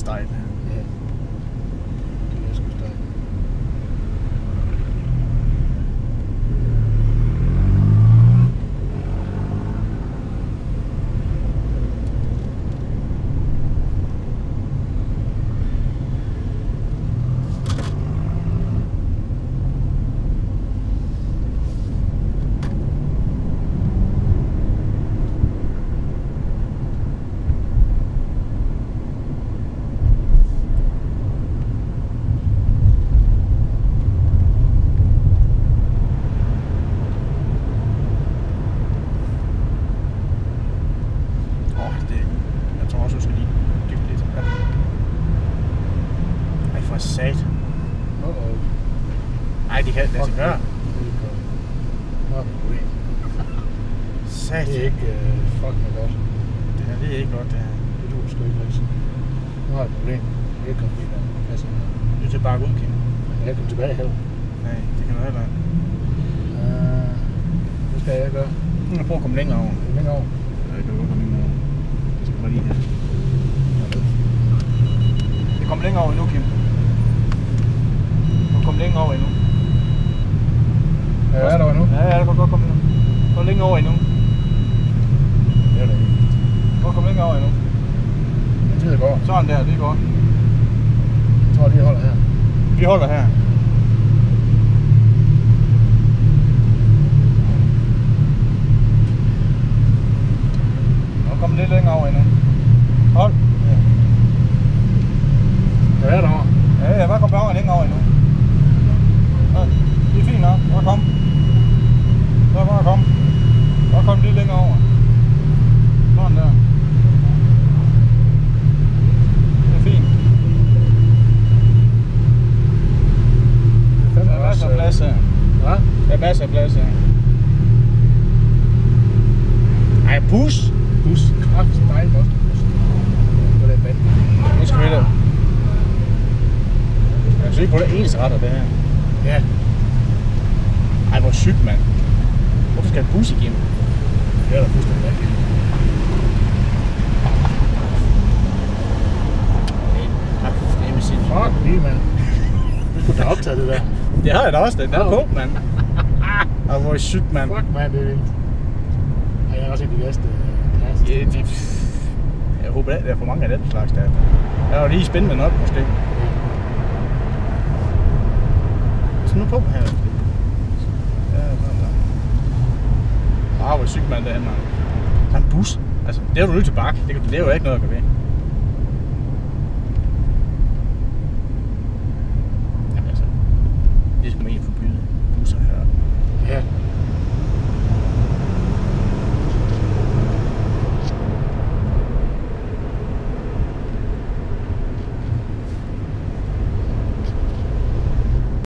stejl. Ja. Det er sgu stejl. Sat. Nej, det kan lade sig gøre. Sat. Det er ikke fucking godt. Det er ikke godt, det her. Det duer sgu ikke rigtig. Nu har jeg et problem. Jeg kan ikke komme helt af. Passer med. Du er til bare at gå ud, Kim. Jeg kan komme tilbage heller. Nej, det kan du heller ikke. Hvad skal jeg gøre? Jeg prøver at komme længere over. Længere over? Ja, det kan godt komme længere over. Det skal bare lige her. Det kommer længere over endnu, Kim. Kom længere over endnu. Ja, er der endnu? Ja, det kan godt komme endnu. Kom længere over endnu. Det er det ikke. Kom længere over endnu. Den tid går. Sådan der, det er godt. Jeg tror lige, jeg holder her. Vi holder her. Og kom lidt længere over endnu. Hold. Ja, er derovre? Ja, bare kom længere over endnu. Ja, det er fint nok. Bare kom. Bare kom. Bare kom lidt længere over. Sådan der. Det er fint. Der er masser af plads her. Hvad? Der er masser af plads her. Ej, bus! Bus. Kraftigt dejligt også. Det er det vand. Nu skal vi der. Jeg synes ikke på det eneste retter, det her. Ja. Ej, hvor sygt, mand. Hvorfor skal jeg bus igennem? Det er da fuldstændig rigtigt. Det er med sin. Fuck lige, mand. Du skulle da optage det der. Det har jeg da også, den der på, mand. Ej, hvor sygt, mand. Fuck, mand, det er vildt. Ej, jeg har også set de næste kasse. Ja, jeg håber ikke, der er for mange af den slags der. Jeg var lige spændende nok, måske. Så nu på her. Ja, sådan der. Hvor sygt, mand, det er, mand. Der er en bus. Altså, det er du nødt til bakke. Det er jo ikke noget at gøre ved. Jamen altså, det skal man ikke forbyde.